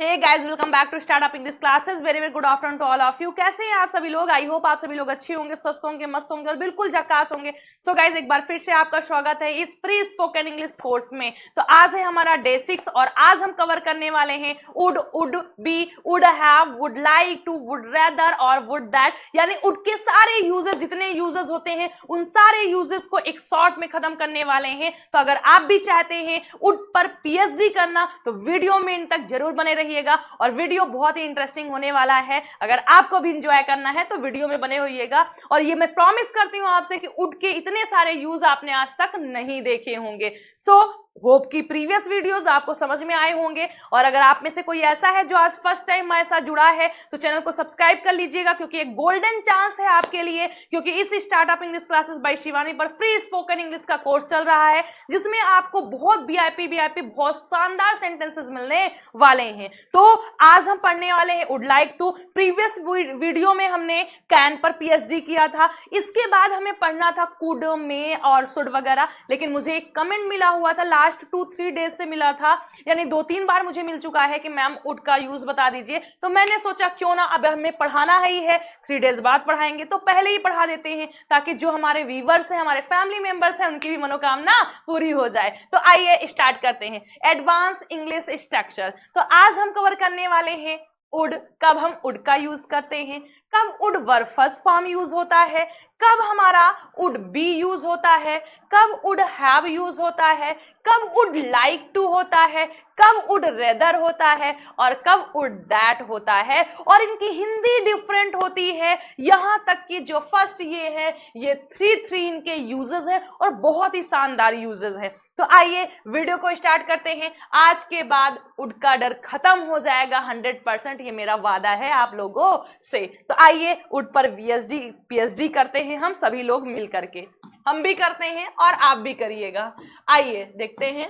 Hey guys, welcome back to startup English classes. Very very good afternoon to all of you. कैसे हैं आप सभी लोग? I hope आप सभी लोग अच्छे होंगे, स्वस्थ होंगे, मस्त होंगे और बिल्कुल झकास होंगे। सो गाइस, एक बार फिर से आपका स्वागत है इस प्री स्पोकन इंग्लिश कोर्स में। तो आज है हमारा डे 6 और आज हम कवर करने वाले हैं would be, would have, would like to, would rather और वुड दैट, यानी वुड के सारे यूजेस, जितने यूजेस होते हैं उन सारे यूजेस को एक शॉर्ट में खत्म करने वाले हैं। तो अगर आप भी चाहते हैं वुड पर पीएचडी करना तो वीडियो में इन तक जरूर बने रहिएगा और वीडियो बहुत ही इंटरेस्टिंग होने वाला है। अगर आपको भी एंजॉय करना है तो वीडियो में बने होइएगा। और ये मैं प्रॉमिस करती हूँ आपसे कि वुड के इतने सारे यूज आपने आज तक नहीं देखे होंगे। सो होप की प्रीवियस वीडियोस आपको समझ में आए होंगे। और अगर आप में से कोई ऐसा है जो आज फर्स्ट टाइम हमारे साथ जुड़ा है तो चैनल को सब्सक्राइब कर लीजिएगा, क्योंकि एक गोल्डन चांस है आपके लिए, क्योंकि इस startup English classes bye Shivani पर फ्री स्पोकन इंग्लिश का कोर्स चल रहा है, जिसमें आपको बहुत वीआईपी बहुत शानदार सेंटेंसेस मिलने वाले हैं। तो आज हम पढ़ने वाले हैं would like to. Previous video में हमने कैन पर पीएचडी किया था, इसके बाद हमें पढ़ना था कुड, में और शुड वगैरह। लेकिन मुझे एक कमेंट मिला हुआ था, लास्ट 2-3 डेज से मिला था, यानी 2-3 बार मुझे मिल चुका है कि मैम वुड का यूज बता दीजिए। तो मैंने सोचा क्यों ना, अब हमें पढ़ाना ही है, 3 डेज बाद पढ़ाएंगे तो पहले ही पढ़ा देते हैं, ताकि जो हमारे व्यूअर्स हैं, हमारे फैमिली मेंबर्स हैं, उनकी भी मनोकामना पूरी हो जाए। तो आइए स्टार्ट करते हैं एडवांस इंग्लिश स्ट्रक्चर। तो आज हम कवर करने वाले हैं वुड। कब हम वुड का यूज करते हैं, कब would verb first form use होता है, कब हमारा वुड बी यूज होता है, कब वुड हैव यूज होता है, कब वुड लाइक टू होता है, कब वुड रेदर होता है और कब वुड दैट होता है। और इनकी हिंदी डिफरेंट होती है, यहां तक कि जो फर्स्ट ये है, ये 3 इनके यूजेस हैं और बहुत ही शानदार यूजेस हैं। तो आइए वीडियो को स्टार्ट करते हैं। आज के बाद वुड का डर खत्म हो जाएगा 100%, ये मेरा वादा है आप लोगों से। तो आइए वुड पर पीएचडी करते हैं हम सभी लोग मिल करके। हम भी करते हैं और आप भी करिएगा। आइए देखते हैं।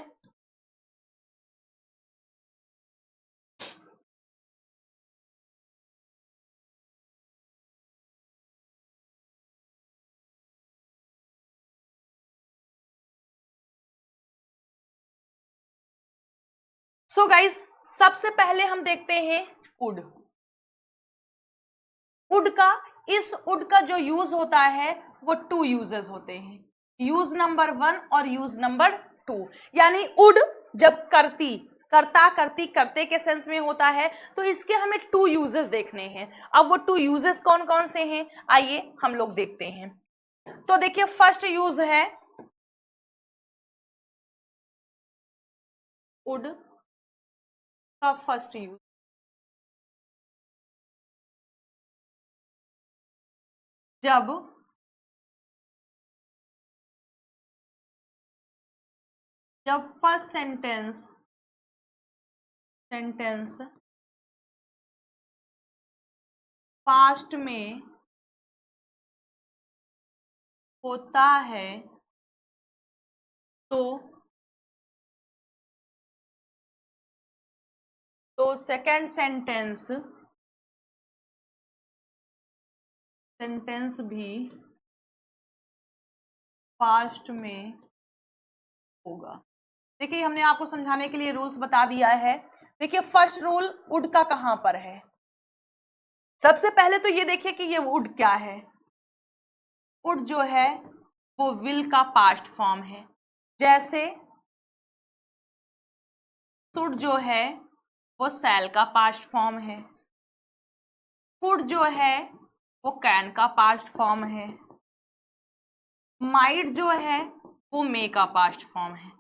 सो गाइस, सबसे पहले हम देखते हैं वुड। वुड का जो यूज होता है वो 2 यूजेस होते हैं, यूज नंबर 1 और यूज नंबर 2। यानी वुड जब करते के सेंस में होता है तो इसके हमें 2 यूजेस देखने हैं। अब वो 2 यूजेस कौन कौन से हैं, आइए हम लोग देखते हैं। तो देखिए, फर्स्ट यूज है वुड का फर्स्ट यूज, जब फर्स्ट सेंटेंस पास्ट में होता है तो सेकंड सेंटेंस भी पास्ट में होगा। देखिए, हमने आपको समझाने के लिए रूल्स बता दिया है। देखिए, फर्स्ट रूल वुड का कहां पर है। सबसे पहले तो ये देखिए कि ये वुड क्या है। वुड जो है वो विल का पास्ट फॉर्म है। जैसे शुड जो है वो शैल का पास्ट फॉर्म है, कुड जो है वो कैन का पास्ट फॉर्म है, माइट जो है वो मे का पास्ट फॉर्म है।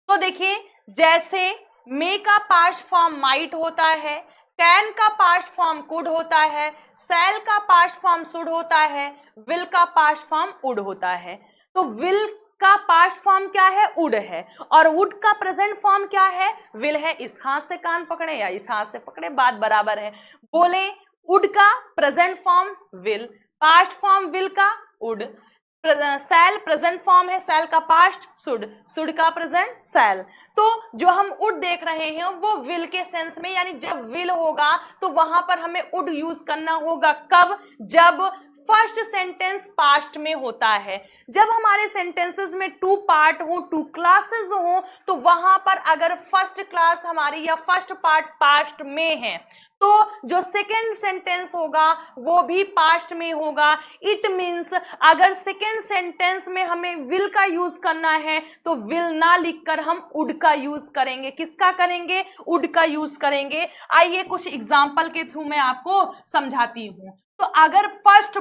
तो देखिए, जैसे मे का पास्ट फॉर्म माइट होता है, कैन का पास्ट फॉर्म कुड होता है, शैल का पास्ट फॉर्म शुड होता है, विल का पास्ट फॉर्म वुड होता है। तो विल का पास्ट फॉर्म क्या है, वुड है, और वुड का प्रेजेंट फॉर्म क्या है, विल है। इस हाथ से कान पकड़े या इस हाथ से पकड़े, बात बराबर है। बोले, वुड का present form will, past form will का वुड, शैल प्रेजेंट फॉर्म है, शैल का पास्ट शुड का प्रेजेंट शैल। तो जो हम वुड देख रहे हैं वो विल के सेंस में, यानी जब विल होगा तो वहां पर हमें वुड यूज करना होगा। कब? जब फर्स्ट सेंटेंस पास्ट में होता है। जब हमारे सेंटेंसेस में टू पार्ट हो, टू क्लासेस हो, तो वहां पर अगर फर्स्ट क्लास हमारी या फर्स्ट पार्ट पास्ट में है तो जो सेकेंड सेंटेंस होगा वो भी पास्ट में होगा। इट मीन्स अगर सेकेंड सेंटेंस में हमें विल का यूज करना है तो विल ना लिखकर हम वुड का यूज करेंगे। किसका करेंगे? वुड का यूज करेंगे। आइए कुछ एग्जाम्पल के थ्रू मैं आपको समझाती हूं। तो अगर फर्स्ट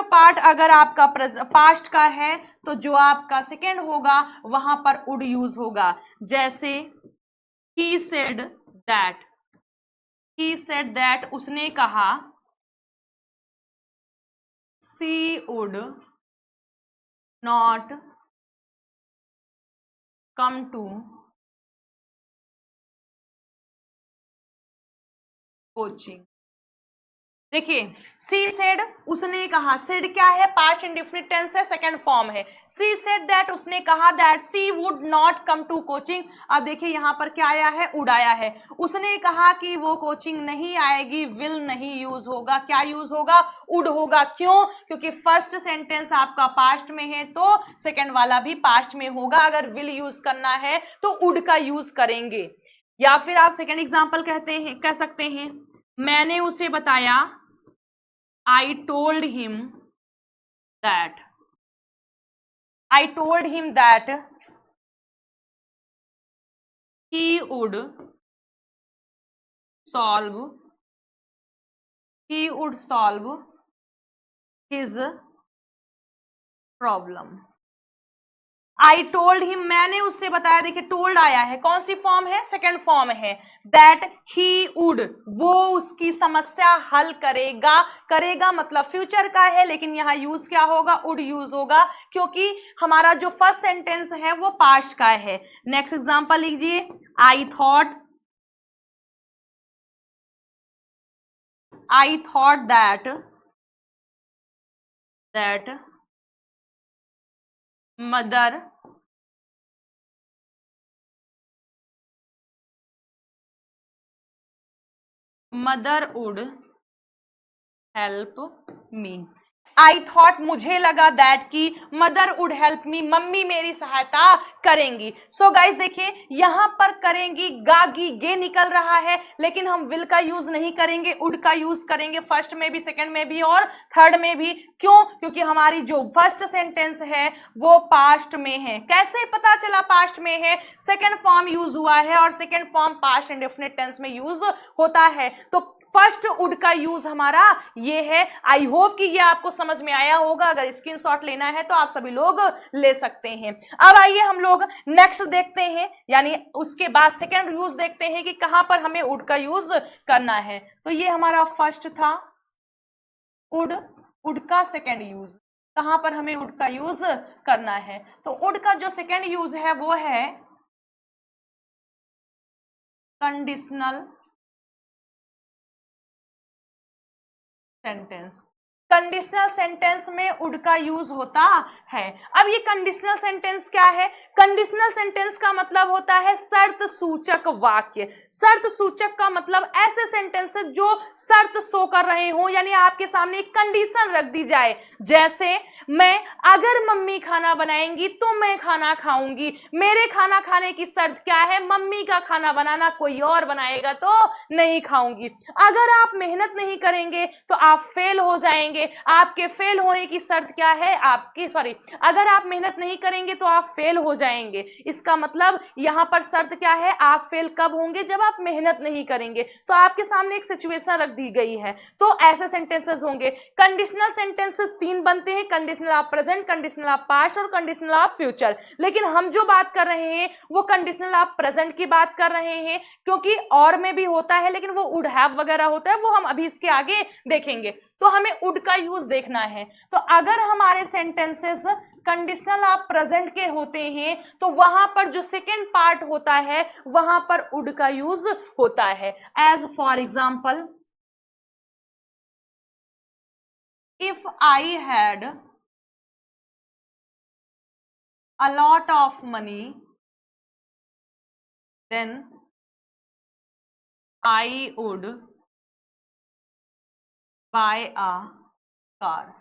पार्ट अगर आपका पास्ट का है तो जो आपका सेकेंड होगा वहां पर वुड यूज होगा। जैसे he said that उसने कहा, she would not come to coaching. देखिए सी सेड उसने कहा, सेड क्या है? पास्ट इंडेफिनिट टेंस है, सेकंड फॉर्म है। सी सेड दैट उसने कहा that she would not come to coaching. अब देखिए यहां पर क्या आया है? वुड आया है। उसने कहा कि वो कोचिंग नहीं आएगी, विल नहीं यूज होगा, क्या यूज होगा? वुड होगा। क्यों? क्योंकि फर्स्ट सेंटेंस आपका पास्ट में है तो सेकेंड वाला भी पास्ट में होगा। अगर विल यूज करना है तो वुड का यूज करेंगे। या फिर आप सेकेंड एग्जाम्पल कह सकते हैं, मैंने उसे बताया, I told him that he would solve his problem। I told him, मैंने उससे बताया। देखिए टोल्ड आया है, कौन सी फॉर्म है? सेकेंड फॉर्म है। दैट ही वुड, वो उसकी समस्या हल करेगा मतलब फ्यूचर का है, लेकिन यहाँ यूज क्या होगा? वुड यूज होगा, क्योंकि हमारा जो फर्स्ट सेंटेंस है वो पास्ट का है। नेक्स्ट एग्जांपल लीजिए, I thought that mother would help me. I thought, मुझे लगा, दैट की mother would help me, mummy मेरी सहायता करेंगी। सो गाइज देखिए यहां पर करेंगी, गागी गे निकल रहा है, लेकिन हम विल का यूज नहीं करेंगे, वुड का यूज करेंगे। फर्स्ट में भी, सेकंड में भी और थर्ड में भी। क्यों? क्योंकि हमारी जो फर्स्ट सेंटेंस है वो पास्ट में है। कैसे पता चला पास्ट में है? सेकेंड फॉर्म यूज हुआ है और second form past indefinite tense में यूज होता है। तो फर्स्ट वुड का यूज हमारा ये है। आई होप कि ये आपको समझ में आया होगा। अगर स्क्रीनशॉट लेना है तो आप सभी लोग ले सकते हैं। अब आइए हम लोग नेक्स्ट देखते हैं, यानी उसके बाद सेकंड यूज देखते हैं कि कहां पर हमें वुड का यूज करना है। तो ये हमारा फर्स्ट था वुड का सेकंड यूज, कहां पर हमें वुड का यूज करना है? तो वुड का जो सेकंड यूज है वो है कंडीशनल सेंटेंस। कंडीशनल सेंटेंस में वुड का यूज होता है। अब ये कंडीशनल सेंटेंस क्या है? कंडीशनल सेंटेंस का मतलब होता है शर्त सूचक वाक्य। शर्त सूचक का मतलब ऐसे सेंटेंसेस जो शर्त शो कर रहे हो, यानी आपके सामने एक कंडीशन रख दी जाए। जैसे मैं अगर मम्मी खाना बनाएंगी तो मैं खाना खाऊंगी। मेरे खाना खाने की शर्त क्या है? मम्मी का खाना बनाना, कोई और बनाएगा तो नहीं खाऊंगी। अगर आप मेहनत नहीं करेंगे तो आप फेल हो जाएंगे। आपके फेल होने की शर्त क्या है? अगर आप मेहनत नहीं करेंगे तो आप फेल हो जाएंगे। इसका मतलब यहां पर शर्त क्या है? आप फेल कब होंगे? जब आप मेहनत नहीं करेंगे। तो आपके सामने एक सिचुएशन रख दी गई है, तो ऐसे सेंटेंसेस होंगे। कंडीशनल सेंटेंसेस तीन बनते हैं, conditional of present, conditional of past और कंडीशनल ऑफ फ्यूचर। लेकिन हम जो बात कर रहे हैं वो कंडीशनल ऑफ प्रेजेंट की बात कर रहे हैं, क्योंकि और में भी होता है लेकिन वो वुड हैव वगैरह होता है, वो हम अभी इसके आगे देखेंगे। तो हमें वुड का यूज देखना है। तो अगर हमारे सेंटेंसेस कंडीशनल ऑफ प्रेजेंट के होते हैं तो वहां पर जो सेकेंड पार्ट होता है वहां पर वुड का यूज होता है। As for example, if I had a lot of money, then I would buy a car.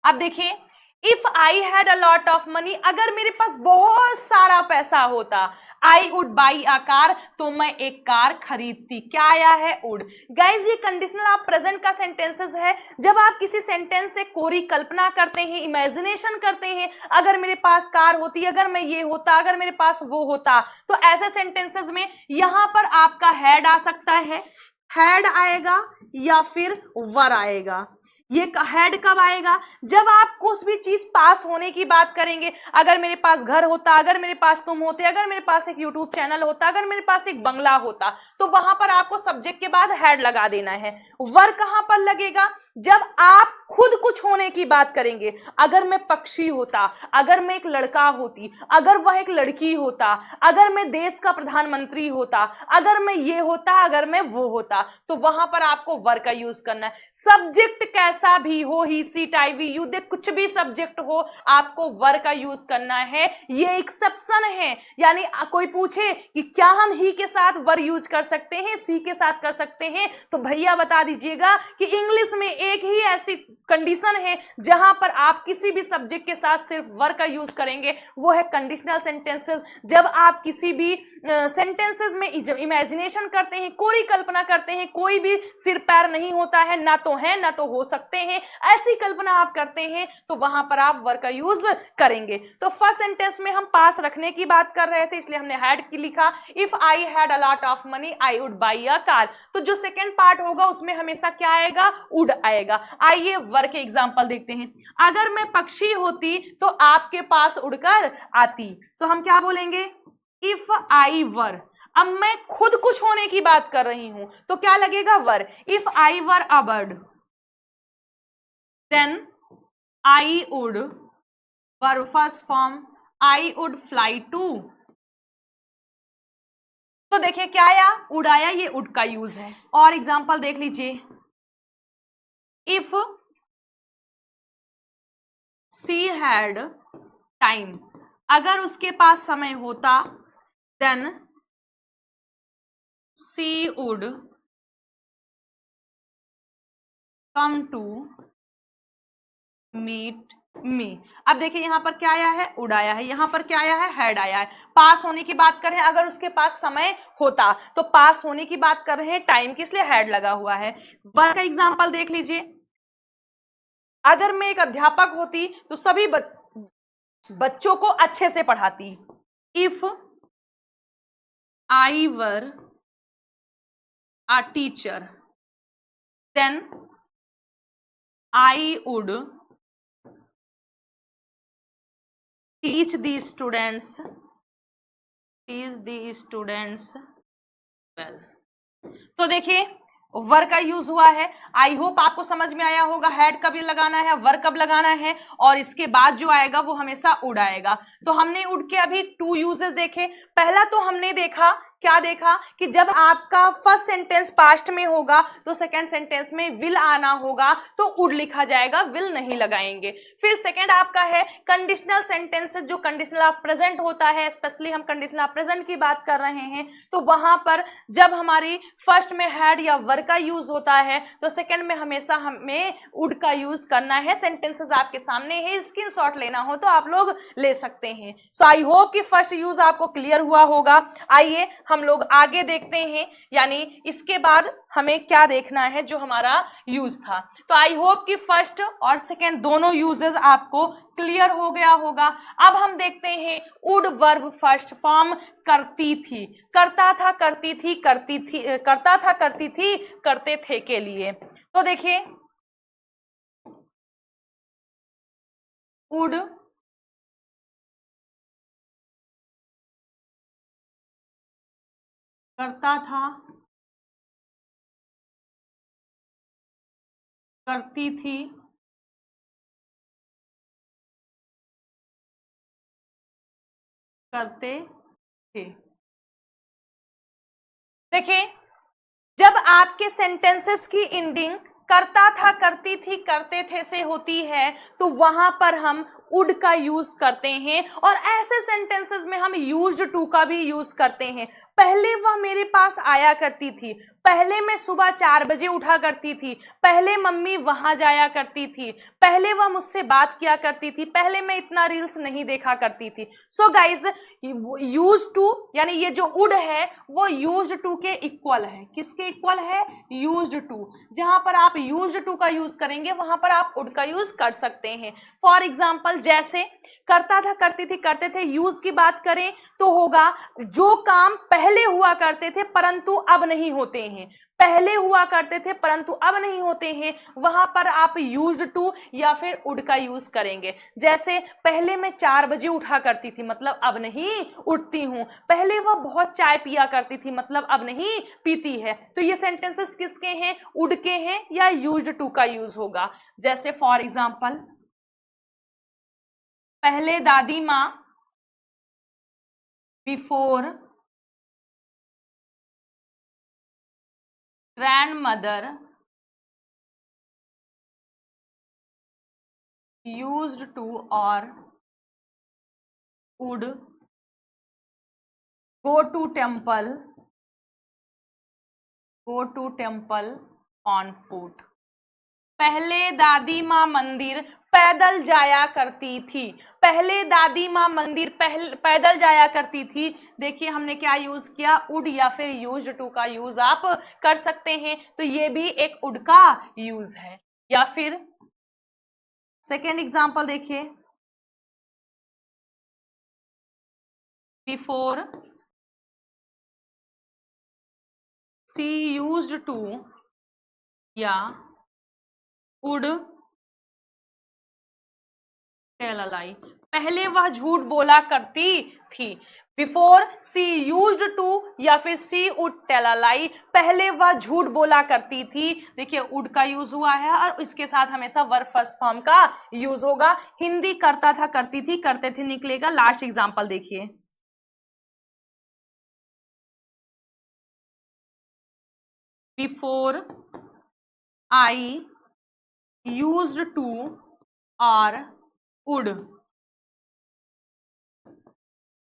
अब देखिए, if I had a lot of money, अगर मेरे पास बहुत सारा पैसा होता, I would buy a car, तो मैं एक कार खरीदती। क्या आया है? वुड। गाइज ये कंडीशनल आप प्रेजेंट का सेंटेंसेस है। जब आप किसी सेंटेंस से कोरी कल्पना करते हैं, इमेजिनेशन करते हैं, अगर मेरे पास कार होती, अगर मैं ये होता, अगर मेरे पास वो होता, तो ऐसे सेंटेंसेस में यहां पर आपका हैड आ सकता है, हैड आएगा या फिर वर आएगा। ये हेड कब आएगा? जब आप कुछ भी चीज पास होने की बात करेंगे। अगर मेरे पास घर होता, अगर मेरे पास तुम होते, अगर मेरे पास एक यूट्यूब चैनल होता, अगर मेरे पास एक बंगला होता, तो वहां पर आपको सब्जेक्ट के बाद हेड लगा देना है। वर कहां पर लगेगा? जब आप खुद कुछ होने की बात करेंगे। अगर मैं पक्षी होता, अगर मैं एक लड़का होती, अगर वह एक लड़की होता, अगर मैं देश का प्रधानमंत्री होता, अगर मैं ये होता, अगर मैं वो होता, तो वहां पर आपको वर का यूज करना है। सब्जेक्ट कैसा भी हो, ही सीट आई वी यू दे, कुछ भी सब्जेक्ट हो, आपको वर का यूज करना है। ये एक्सेप्शन है, यानी कोई पूछे कि क्या हम ही के साथ वर यूज कर सकते हैं, सी के साथ कर सकते हैं, तो भैया बता दीजिएगा कि इंग्लिश में एक ही ऐसी कंडीशन है जहां पर आप किसी भी सब्जेक्ट के साथ सिर्फ वर का यूज करेंगे, वो है कंडीशनल सेंटेंसेस। जब आप किसी भी सेंटेंसेस में इमेजिनेशन करते हैं, कोई कल्पना करते हैं, कोई भी सिर पैर नहीं होता है, ना तो है ना तो हो सकते हैं, ऐसी कल्पना आप करते हैं, तो वहां पर आप वर का यूज करेंगे। तो फर्स्ट सेंटेंस में हम पास रखने की बात कर रहे थे, इसलिए हमने हैड की लिखा। If I had a lot of money I would buy a car. तो जो सेकेंड पार्ट होगा उसमें हमेशा क्या आएगा? वुड आएगा। आइए वर के एग्जांपल देखते हैं। अगर मैं पक्षी होती तो आपके पास उड़कर आती, तो हम क्या बोलेंगे? इफ आई वर। अब मैं खुद कुछ होने की बात कर रही हूं, तो क्या लगेगा? Were. If I were a bird then I would, were first form, I would fly too. तो देखिए क्या आया? उड़ आया, ये उड का यूज है। और एग्जांपल देख लीजिए। इफ सी हैड टाइम, अगर उसके पास समय होता, then she would come to meet me. अब देखिए यहां पर क्या आया है? उड़ आया है। यहां पर क्या आया है? हैड आया है। पास होने की बात कर रहे हैं, अगर उसके पास समय होता, तो पास होने की बात कर रहे हैं, टाइम किस लिए? हैड लगा हुआ है। वर का एग्जांपल देख लीजिए। अगर मैं एक अध्यापक होती तो सभी बच्चों को अच्छे से पढ़ाती। If I were a teacher then I would teach the students well. तो देखिए वर का यूज हुआ है। आई होप आपको समझ में आया होगा हैड कब लगाना है, वर कब लगाना है, और इसके बाद जो आएगा वो हमेशा उड़ आएगा। तो हमने उड़ के अभी 2 यूजेस देखे। पहला तो हमने देखा, क्या देखा कि जब आपका फर्स्ट सेंटेंस पास्ट में होगा तो सेकंड सेंटेंस में विल आना होगा, तो उड लिखा जाएगा, विल नहीं लगाएंगे। फिर सेकंड आपका है कंडीशनल सेंटेंसेस, जो कंडीशनल ऑफ प्रेजेंट होता है, स्पेशली हम कंडीशनल ऑफ प्रेजेंट की बात कर रहे हैं, तो वहां पर जब हमारी फर्स्ट में हैड या वर का यूज होता है, तो सेकंड में हमेशा हमें उड का यूज करना है। सेंटेंसेस आपके सामने है, स्क्रीनशॉट लेना हो तो आप लोग ले सकते हैं। सो आई होप कि फर्स्ट यूज आपको क्लियर हुआ होगा। आइए हम लोग आगे देखते हैं, यानी इसके बाद हमें क्या देखना है जो हमारा यूज था। तो आई होप कि फर्स्ट और सेकंड दोनों यूजेस आपको क्लियर हो गया होगा। अब हम देखते हैं वुड वर्ब फर्स्ट फॉर्म करती थी, करता था, करती थी, करती थी, करता था, करती थी, करते थे के लिए। तो देखिए वुड करता था, करती थी, करते थे। देखिए जब आपके सेंटेंसेस की एंडिंग करता था, करती थी, करते थे से होती है तो वहां पर हम वुड का यूज करते हैं। और ऐसे सेंटेंसेस में हम यूज्ड टू का भी यूज करते हैं। पहले वह मेरे पास आया करती थी, पहले मैं सुबह 4 बजे उठा करती थी, पहले मम्मी वहां जाया करती थी, पहले वह मुझसे बात किया करती थी, पहले मैं इतना रील्स नहीं देखा करती थी। सो गाइज, यूज टू यानी ये जो वुड है वो यूज्ड टू के इक्वल है। किसके इक्वल है? Used to. जहां पर आप यूज्ड टू का यूज करेंगे वहां पर आप वुड का यूज कर सकते हैं। फॉर एग्जाम्पल, जैसे करता था, करती थी, करते थे, यूज की बात करें तो होगा जो काम पहले हुआ करते थे परंतु अब नहीं होते हैं। पहले हुआ करते थे परंतु अब नहीं होते हैं, वहां पर आप यूज्ड टू या फिर वुड का यूज करेंगे। जैसे पहले मैं 4 बजे उठा करती थी, मतलब अब नहीं उठती हूं। पहले वह बहुत चाय पिया करती थी, मतलब अब नहीं पीती है। तो ये सेंटेंसेस किसके हैं? वुड के हैं या यूज्ड टू का यूज होगा। जैसे फॉर एग्जाम्पल, पहले दादी माँ, बिफोर ग्रैंडमदर यूज्ड टू और would go to temple on foot. पहले दादी माँ मंदिर पैदल जाया करती थी। पहले दादी माँ मंदिर पैदल जाया करती थी। देखिए हमने क्या यूज किया? वुड या फिर यूज्ड टू का यूज आप कर सकते हैं। तो ये भी एक वुड का यूज है। या फिर सेकेंड एग्जांपल देखिए, बिफोर सी यूज्ड टू या वुड टेल अ लाई। पहले वह झूठ बोला करती थी। बिफोर सी यूज्ड टू या फिर सी वुड टेल अ लाई, पहले वह झूठ बोला करती थी। देखिए वुड का यूज हुआ है और इसके साथ हमेशा वर्ब फर्स्ट फॉर्म का यूज होगा। हिंदी करता था, करती थी, करते थे निकलेगा। लास्ट एग्जांपल देखिए, बिफोर आई यूज्ड टू और would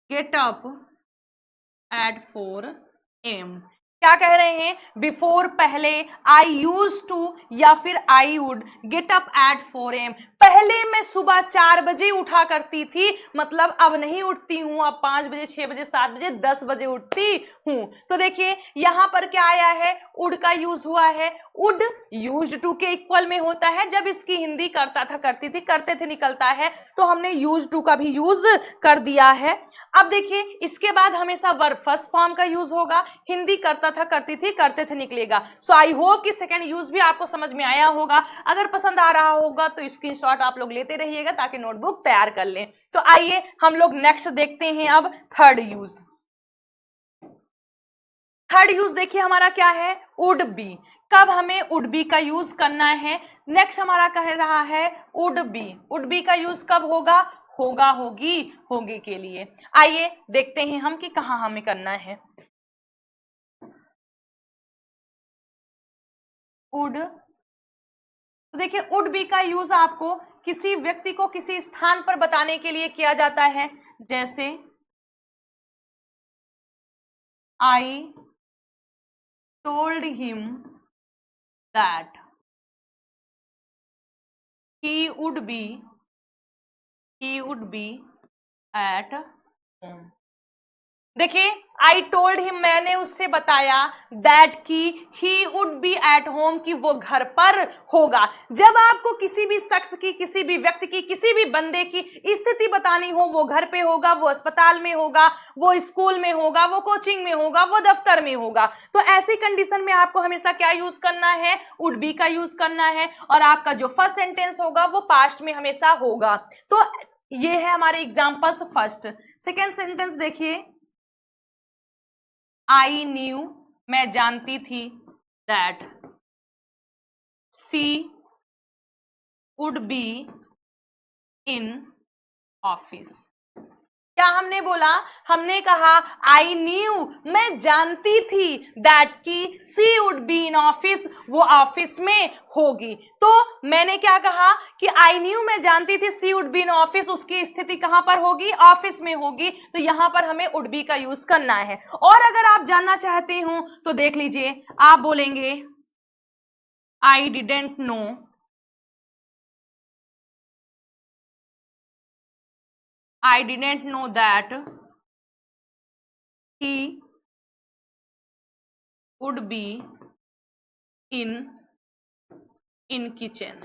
get up at 4 AM। क्या कह रहे हैं? बिफोर पहले, आई यूज टू या फिर I would get up at 4 AM। पहले मैं सुबह 4 बजे उठा करती थी, मतलब अब नहीं उठती हूं। अब 5 बजे, 6 बजे, 7 बजे, 10 बजे उठती हूं। तो देखिए यहां पर क्या आया है? वुड का यूज हुआ है। वुड यूज्ड टू के इक्वल में होता है। जब इसकी हिंदी करता था, करती थी, करते थे निकलता है तो हमने यूज्ड टू का भी यूज कर दिया है। अब देखिए इसके बाद हमेशा वर्ब फर्स्ट फॉर्म का यूज होगा। हिंदी करता था, करती थी, करते थे निकलेगा। सो आई होप कि सेकंड यूज भी आपको समझ में आया होगा। अगर पसंद आ रहा होगा तो स्क्रीनशॉट आप लोग लेते रहिएगा ताकि नोटबुक तैयार कर लें। तो आइए हम लोग नेक्स्ट देखते हैं अब थर्ड यूज। थर्ड यूज देखिए हमारा क्या है? Would be. कब हमें वुड बी का यूज करना है? नेक्स्ट हमारा कह रहा है वुड बी। वुड बी का यूज कब होगा? होगा, होगी, होंगे के लिए। आइए देखते हैं हम कि कहां हमें करना है। वुड, तो देखिए वुड बी का यूज आपको किसी व्यक्ति को किसी स्थान पर बताने के लिए किया जाता है। जैसे I told him that he would be at home। देखिए आई टोल्ड हिम, मैंने उससे बताया, दैट की ही वुड बी एट होम, कि वो घर पर होगा। जब आपको किसी भी शख्स की, किसी भी व्यक्ति की, किसी भी बंदे की स्थिति बतानी हो, वो घर पे होगा, वो अस्पताल में होगा, वो स्कूल में होगा, वो कोचिंग में होगा, वो दफ्तर में होगा। तो ऐसी कंडीशन में आपको हमेशा क्या यूज करना है? वुड बी का यूज करना है। और आपका जो फर्स्ट सेंटेंस होगा वो पास्ट में हमेशा होगा। तो ये है हमारे एग्जाम्पल्स फर्स्ट। सेकेंड सेंटेंस देखिए, आई न्यू, मैं जानती थी, that she would be in office. क्या हमने बोला? हमने कहा आई न्यू, मैं जानती थी, दैट की सी वुड बी इन ऑफिस, वो ऑफिस में होगी। तो मैंने क्या कहा कि आई न्यू, मैं जानती थी, सी वुड बी इन ऑफिस, उसकी स्थिति कहां पर होगी? ऑफिस में होगी। तो यहां पर हमें वुड बी का यूज करना है। और अगर आप जानना चाहते हो तो देख लीजिए, आप बोलेंगे I didn't know, I didn't know that he would be in kitchen.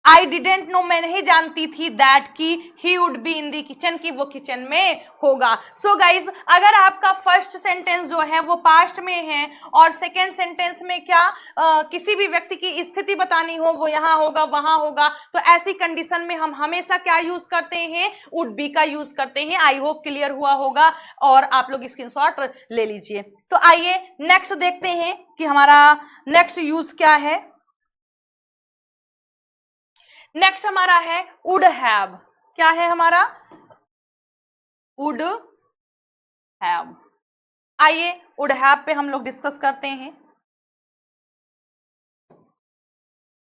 I didn't know, मैं नहीं जानती थी, दैट की ही would be in the kitchen, की वो किचन में होगा। सो गाइज, अगर आपका फर्स्ट सेंटेंस जो है वो पास्ट में है और सेकेंड सेंटेंस में क्या किसी भी व्यक्ति की स्थिति बतानी हो, वो यहाँ होगा वहां होगा, तो ऐसी कंडीशन में हम हमेशा क्या यूज करते हैं? वुड बी का यूज करते हैं। आई होप क्लियर हुआ होगा और आप लोग स्क्रीनशॉट ले लीजिए। तो आइए नेक्स्ट देखते हैं कि हमारा नेक्स्ट यूज क्या है। नेक्स्ट हमारा है वुड हैव। क्या है हमारा? Would have. आइए वुड हैव पे हम लोग डिस्कस करते हैं।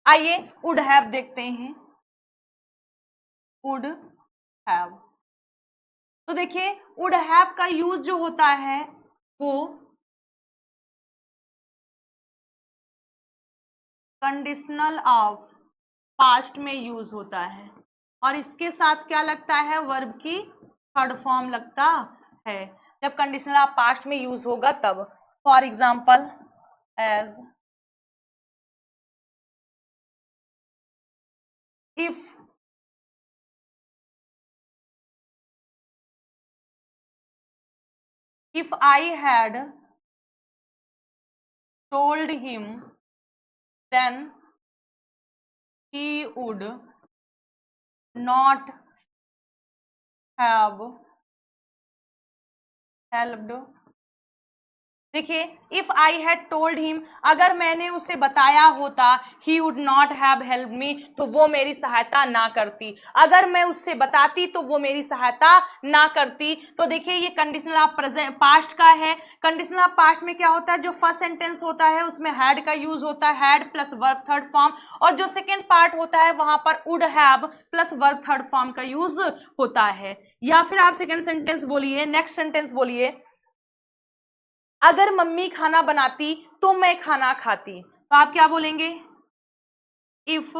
आइए वुड हैव देखते हैं। वुड हैव, तो देखिए वुड हैव का यूज जो होता है वो कंडीशनल ऑफ पास्ट में यूज होता है और इसके साथ क्या लगता है? वर्ब की थर्ड फॉर्म लगता है जब कंडीशनल ऑफ पास्ट में यूज होगा तब। For example, as if I had told him, then he would not have helped। देखिए, if I had told him, अगर मैंने उसे बताया होता, he would not have help me, तो वो मेरी सहायता ना करती। अगर मैं उससे बताती तो वो मेरी सहायता ना करती। तो देखिए ये कंडीशनल ऑफ प्रेजेंट पास्ट का है। कंडीशनल ऑफ पास्ट में क्या होता है? जो फर्स्ट सेंटेंस होता है उसमें हैड का यूज होता है, had plus verb third form, और जो सेकेंड पार्ट होता है वहां पर would have plus verb third form का यूज होता है। या फिर आप सेकेंड सेंटेंस बोलिए, नेक्स्ट सेंटेंस बोलिए, अगर मम्मी खाना बनाती तो मैं खाना खाती। तो आप क्या बोलेंगे? If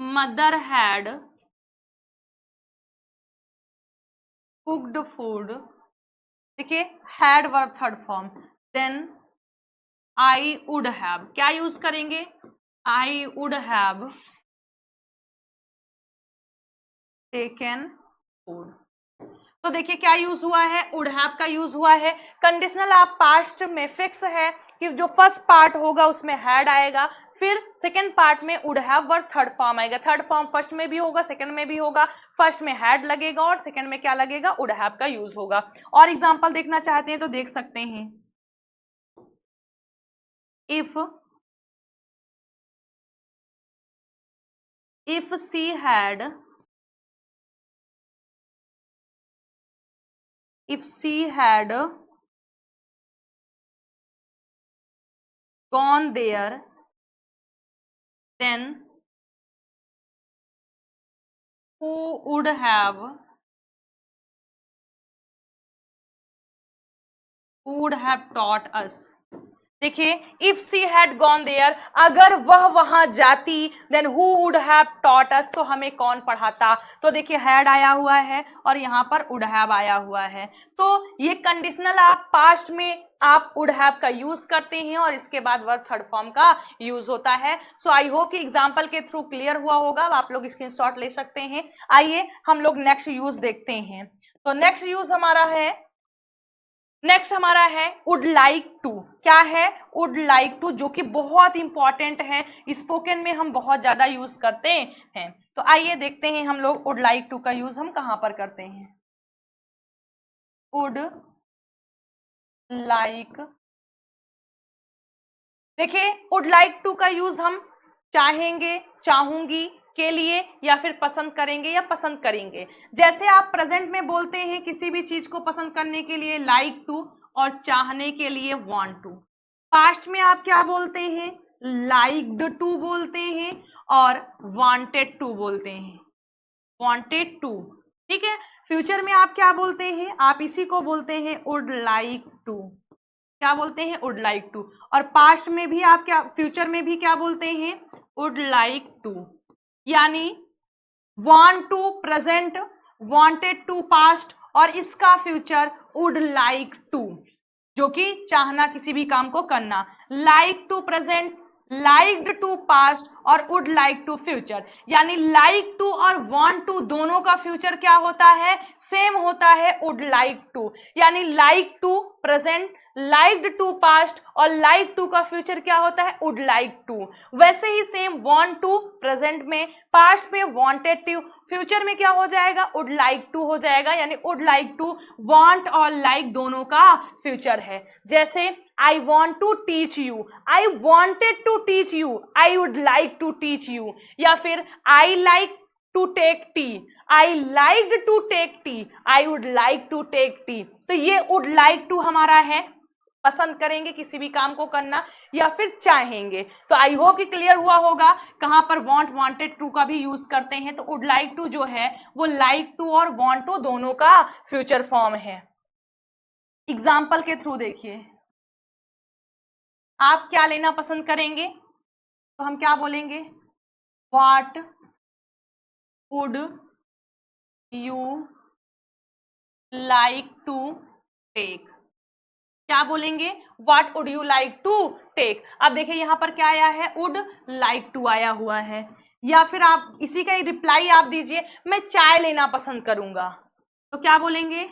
mother had cooked food, देखिए had verb third form, then I would have, क्या यूज करेंगे? I would have taken food. तो देखिए क्या यूज हुआ है? वुड हैव का यूज हुआ है। कंडीशनल आप पास्ट में फिक्स है कि जो फर्स्ट पार्ट होगा उसमें हैड आएगा, फिर सेकंड पार्ट में would have verb third form आएगा। थर्ड फॉर्म फर्स्ट में भी होगा, सेकंड में भी होगा। फर्स्ट में हैड लगेगा और सेकंड में क्या लगेगा? वुड हैव का यूज होगा। और एग्जांपल देखना चाहते हैं तो देख सकते हैं। If she had, if she had gone there, then who would have taught us। देखिए if she had gone there, अगर वह वहां जाती, then who would have taught us, तो हमें कौन पढ़ाता? तो देखिए हैड आया हुआ है और यहाँ पर वुड हैव आया हुआ है। तो ये कंडीशनल आप पास्ट में आप वुड हैव का यूज करते हैं और इसके बाद वर्ब थर्ड फॉर्म का यूज होता है। सो आई होप कि एग्जाम्पल के थ्रू क्लियर हुआ होगा। आप लोग स्क्रीनशॉट ले सकते हैं। आइए हम लोग नेक्स्ट यूज देखते हैं। तो नेक्स्ट यूज हमारा है वुड लाइक टू। क्या है? वुड लाइक टू, जो कि बहुत इंपॉर्टेंट है, स्पोकन में हम बहुत ज्यादा यूज करते हैं। तो आइए देखते हैं हम लोग वुड लाइक टू का यूज हम कहां पर करते हैं। वुड लाइक, देखिए वुड लाइक टू का यूज हम चाहेंगे, चाहूंगी, के लिए या फिर पसंद करेंगे या पसंद करेंगे। जैसे आप प्रेजेंट में बोलते हैं किसी भी चीज को पसंद करने के लिए लाइक टू और चाहने के लिए वांट टू। पास्ट में आप क्या बोलते हैं, लाइक्ड टू बोलते हैं और वांटेड टू बोलते हैं, वांटेड टू, ठीक है। फ्यूचर में आप क्या बोलते हैं, आप इसी को बोलते हैं वुड लाइक टू, क्या बोलते हैं, वुड लाइक टू। और पास्ट में भी आप क्या, फ्यूचर में भी क्या बोलते हैं, वुड लाइक टू। यानी want to present, wanted to past और इसका फ्यूचर वुड लाइक टू, जो कि चाहना, किसी भी काम को करना। Like to present, liked to past और वुड लाइक टू फ्यूचर। यानी लाइक टू और वांट टू दोनों का फ्यूचर क्या होता है, सेम होता है, वुड लाइक टू। यानी like to present, liked to past और लाइक टू का फ्यूचर क्या होता है, वुड लाइक टू। वैसे ही सेम वांट टू प्रेजेंट में, पास्ट में वांटेड टू, फ्यूचर में क्या हो जाएगा, वुड लाइक टू हो जाएगा। यानी वुड लाइक टू, वांट और लाइक दोनों का फ्यूचर है। जैसे I want to teach you, I wanted to teach you, I would like to teach you. या फिर I like to take tea, I liked to take tea, I would like to take tea. तो ये would like to हमारा है, पसंद करेंगे किसी भी काम को करना या फिर चाहेंगे। तो आई होप कि क्लियर हुआ होगा कहां पर वांट, वांटेड टू का भी यूज करते हैं। तो वुड लाइक टू जो है वो लाइक टू और वांट टू दोनों का फ्यूचर फॉर्म है। एग्जाम्पल के थ्रू देखिए, आप क्या लेना पसंद करेंगे, तो हम क्या बोलेंगे, what would you like to take, क्या बोलेंगे, what would you like to take. अब देखिए यहां पर क्या आया है, वुड लाइक टू आया हुआ है। या फिर आप इसी का रिप्लाई आप दीजिए, मैं चाय लेना पसंद करूंगा, तो क्या बोलेंगे,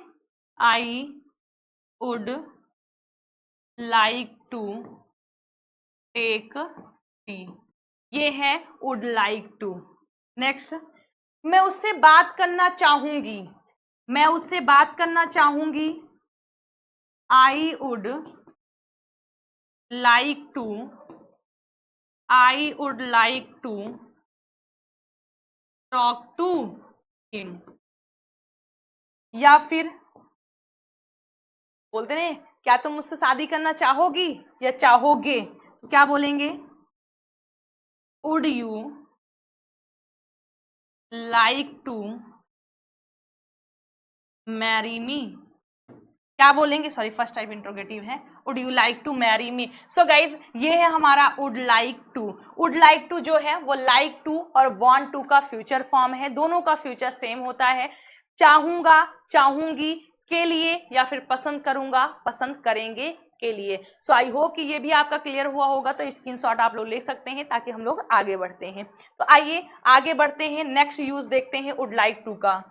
I would like to take tea. ये है वुड लाइक टू। नेक्स्ट, मैं उससे बात करना चाहूंगी, मैं उससे बात करना चाहूंगी, I would like to, I would like to talk to him. या फिर बोलते हैं क्या तुम मुझसे शादी करना चाहोगी या चाहोगे, तो क्या बोलेंगे, would you like to marry me. क्या बोलेंगे, सॉरी फर्स्ट टाइप इंट्रोगेटिव है, would you like to marry me. So guys ये है हमारा would like to. Would like to जो है वो लाइक टू और वांट टू का फ्यूचर फॉर्म है, दोनों का फ्यूचर सेम होता है। चाहूंगा, चाहूंगी के लिए या फिर पसंद करूंगा, पसंद करेंगे के लिए। सो आई होप कि ये भी आपका क्लियर हुआ होगा। तो स्क्रीनशॉट आप लोग ले सकते हैं ताकि हम लोग आगे बढ़ते हैं। तो आइए आगे बढ़ते हैं, नेक्स्ट यूज देखते हैं वुड लाइक टू का।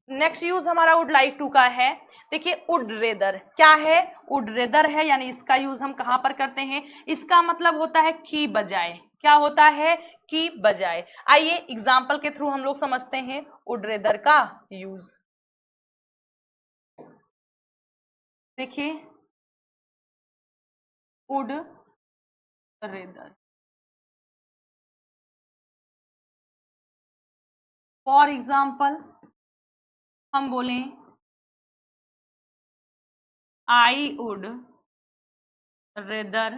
नेक्स्ट यूज हमारा वुड लाइक टू का है, देखिए वुड रेदर। क्या है, वुड रेदर है, यानी इसका यूज हम कहां पर करते हैं, इसका मतलब होता है की बजाय। क्या होता है, की बजाय। आइए एग्जाम्पल के थ्रू हम लोग समझते हैं वुड रेदर का यूज। देखिए वुड रेदर, फॉर एग्जाम्पल हम बोलें I would rather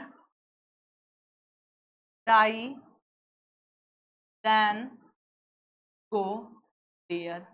die than go there.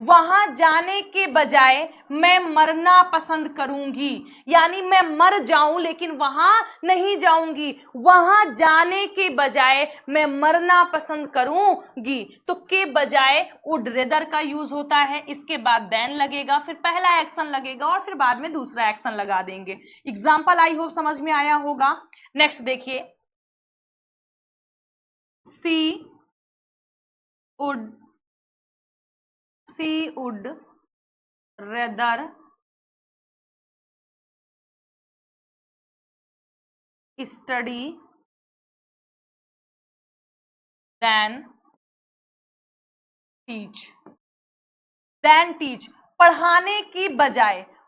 वहां जाने के बजाय मैं मरना पसंद करूंगी, यानी मैं मर जाऊं लेकिन वहां नहीं जाऊंगी। वहां जाने के बजाय मैं मरना पसंद करूंगी। तो के बजाय वुड रेदर का यूज होता है, इसके बाद देन लगेगा, फिर पहला एक्शन लगेगा और फिर बाद में दूसरा एक्शन लगा देंगे। एग्जाम्पल आई होप समझ में आया होगा। नेक्स्ट देखिए, सी would rather study than teach।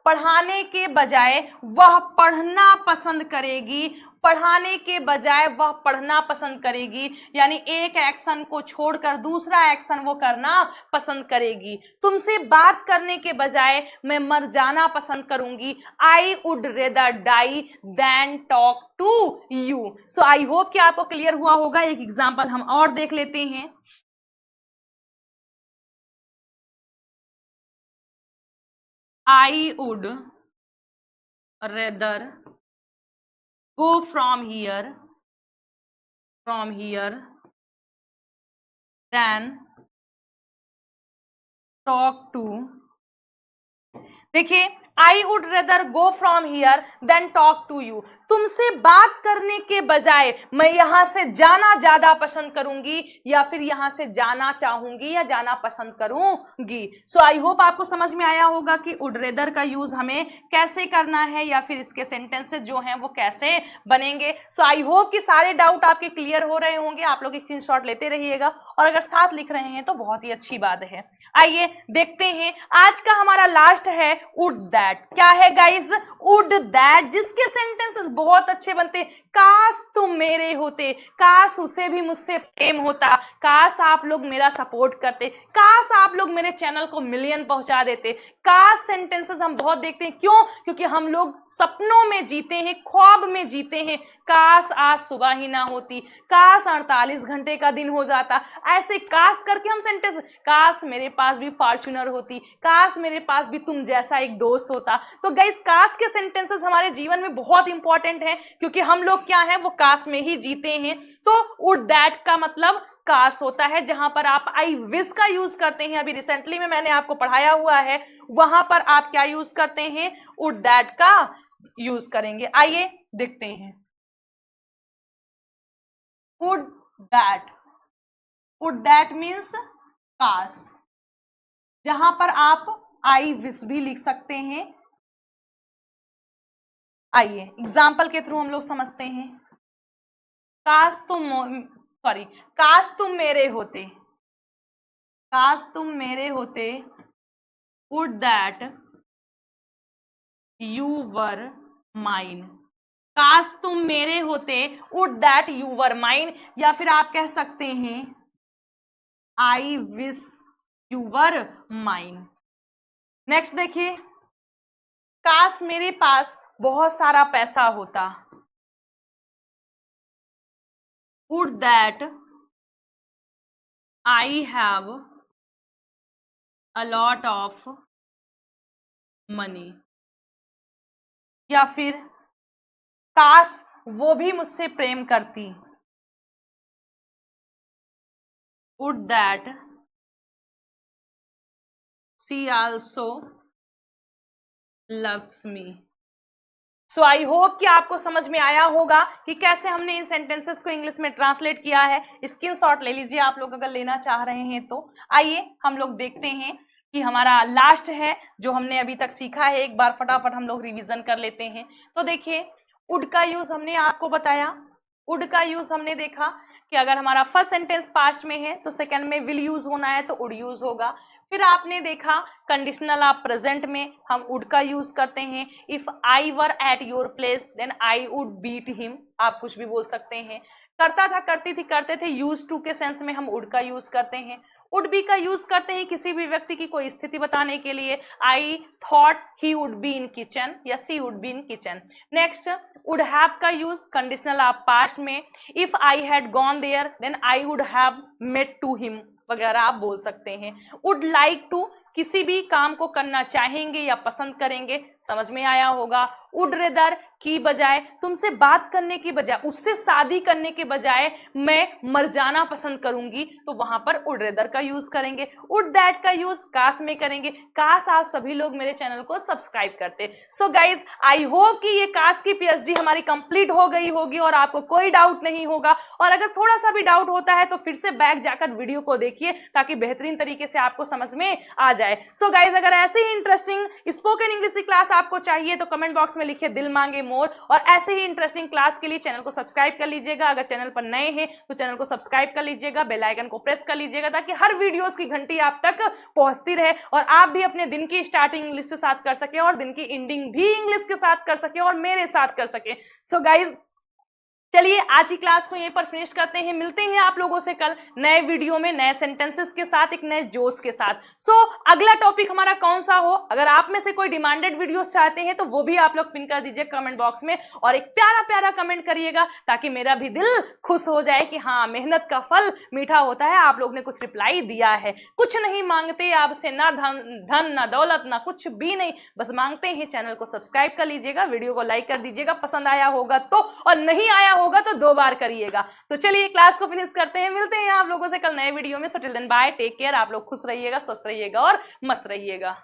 पढ़ाने के बजाय वह पढ़ना पसंद करेगी, पढ़ाने के बजाय वह पढ़ना पसंद करेगी, यानी एक एक्शन को छोड़कर दूसरा एक्शन वो करना पसंद करेगी। तुमसे बात करने के बजाय मैं मर जाना पसंद करूंगी। I would rather die than talk to you. So I hope कि आपको क्लियर हुआ होगा। एक एग्जाम्पल हम और देख लेते हैं। I would rather go from here than talk to। देखिए, I would rather go from here than talk to you. तुमसे बात करने के बजाय मैं यहां से जाना ज्यादा पसंद करूंगी, या फिर यहां से जाना चाहूंगी या जाना पसंद करूंगी। सो आई होप आपको समझ में आया होगा कि वुड रेदर का यूज हमें कैसे करना है, या फिर इसके सेंटेंसेस जो हैं वो कैसे बनेंगे। सो आई होप कि सारे डाउट आपके क्लियर हो रहे होंगे। आप लोग एक स्क्रीनशॉट लेते रहिएगा, और अगर साथ लिख रहे हैं तो बहुत ही अच्छी बात है। आइए देखते हैं, आज का हमारा लास्ट है वुड दैट। क्या है गाइज? वुड दैट, जिसके सेंटेंसेस बहुत अच्छे बनते। काश तुम मेरे होते, काश उसे भी मुझसे प्रेम होता, काश आप लोग मेरा सपोर्ट करते, काश आप लोग मेरे चैनल को मिलियन पहुंचा देते। काश सेंटेंसेस हम बहुत देखते हैं। क्यों? क्योंकि हम लोग सपनों में जीते हैं, ख्वाब में जीते हैं। काश आज सुबह ही ना होती, काश 48 घंटे का दिन हो जाता। ऐसे काश करके हम सेंटेंस, काश मेरे पास भी फॉर्च्यूनर होती, काश मेरे पास भी तुम जैसा एक दोस्त होता। तो गाइस, काश के सेंटेंसेस हमारे जीवन में बहुत इंपॉर्टेंट है, क्योंकि हम लोग क्या है, वो काश में ही जीते हैं। तो वुड दैट का मतलब काश होता है, जहां पर आप आई विश का यूज करते हैं। अभी रिसेंटली में मैंने आपको पढ़ाया हुआ है, वहां पर आप क्या यूज करते हैं? वुड दैट का यूज करेंगे। आइए देखते हैं। वुड दैट मीन्स काश, जहां पर आप आई विश भी लिख सकते हैं। आइए एग्जाम्पल के थ्रू हम लोग समझते हैं। काश तुम मेरे होते, काश तुम मेरे होते। Would that you were mine, काश तुम मेरे होते। Would that you were mine, या फिर आप कह सकते हैं I wish you were mine. Next देखिए, काश मेरे पास बहुत सारा पैसा होता। Would that I have a lot of money, या फिर काश वो भी मुझसे प्रेम करती। Would that she also loves me. So I hope कि आपको समझ में आया होगा कि कैसे हमने इन सेंटेंसेस को इंग्लिश में ट्रांसलेट किया है। स्क्रीनशॉट ले लीजिए आप लोग अगर लेना चाह रहे हैं तो। आइए हम लोग देखते हैं कि हमारा लास्ट है जो हमने अभी तक सीखा है। एक बार फटाफट हम लोग रिवीजन कर लेते हैं। तो देखिए, वुड का यूज हमने आपको बताया। वुड का यूज हमने देखा कि अगर हमारा फर्स्ट सेंटेंस पास्ट में है तो सेकंड में विल यूज होना है, तो वुड यूज होगा। फिर आपने देखा कंडीशनल आप प्रेजेंट में हम वुड का यूज करते हैं। If I were at your place then I would beat him, आप कुछ भी बोल सकते हैं। करता था, करती थी, करते थे, यूज टू के सेंस में हम वुड का यूज करते हैं। वुड बी का यूज करते हैं किसी भी व्यक्ति की कोई स्थिति बताने के लिए। I thought he would be in kitchen या she would be in kitchen. Next, would have का यूज कंडीशनल आप पास्ट में। If I had gone there then I would have met to him वगैरह आप बोल सकते हैं। वुड लाइक टू, किसी भी काम को करना चाहेंगे या पसंद करेंगे, समझ में आया होगा। वुड रेदर की बजाय, तुमसे बात करने की बजाय, उससे शादी करने के बजाय मैं मर जाना पसंद करूंगी, तो वहां पर वुड रेदर का यूज करेंगे। वुड दैट का यूज काश में करेंगे। काश आप सभी लोग मेरे चैनल को सब्सक्राइब करते। सो गाइज, आई होप कि ये काश की पीएचडी हमारी कंप्लीट हो गई होगी और आपको कोई डाउट नहीं होगा। और अगर थोड़ा सा भी डाउट होता है तो फिर से बैक जाकर वीडियो को देखिए, ताकि बेहतरीन तरीके से आपको समझ में आ जाए। सो गाइज, अगर ऐसे ही इंटरेस्टिंग स्पोकन इंग्लिश की क्लास आपको चाहिए तो कमेंट बॉक्स में लिखिए दिल मांगे मोर, और ऐसे ही इंटरेस्टिंग क्लास के लिए चैनल को सब्सक्राइब कर लीजिएगा। अगर चैनल पर नए हैं तो चैनल को सब्सक्राइब कर लीजिएगा, बेल आइकन को प्रेस कर लीजिएगा, ताकि हर वीडियोस की घंटी आप तक पहुंचती रहे और आप भी अपने दिन की स्टार्टिंग इंग्लिश के साथ कर सके और दिन की एंडिंग भी इंग्लिश के साथ कर सके और मेरे साथ कर सके। सो गाइज, चलिए आज की क्लास को यहीं पर फिनिश करते हैं, मिलते हैं आप लोगों से कल नए वीडियो में नए सेंटेंसेस के साथ, एक नए जोश के साथ। अगला टॉपिक हमारा कौन सा हो, अगर आप में से कोई डिमांडेड वीडियोस चाहते हैं तो वो भी आप लोग पिन कर दीजिए कमेंट बॉक्स में, और एक प्यारा प्यारा कमेंट करिएगा ताकि मेरा भी दिल खुश हो जाए कि हाँ, मेहनत का फल मीठा होता है, आप लोग ने कुछ रिप्लाई दिया है। कुछ नहीं मांगते आपसे, ना धन ना दौलत ना कुछ भी नहीं, बस मांगते हैं चैनल को सब्सक्राइब कर लीजिएगा, वीडियो को लाइक कर दीजिएगा, पसंद आया होगा तो, और नहीं आया होगा तो 2 बार करिएगा। तो चलिए क्लास को फिनिश करते हैं, मिलते हैं आप लोगों से कल नए वीडियो में। So till then bye, take care, आप लोग खुश रहिएगा, स्वस्थ रहिएगा और मस्त रहिएगा।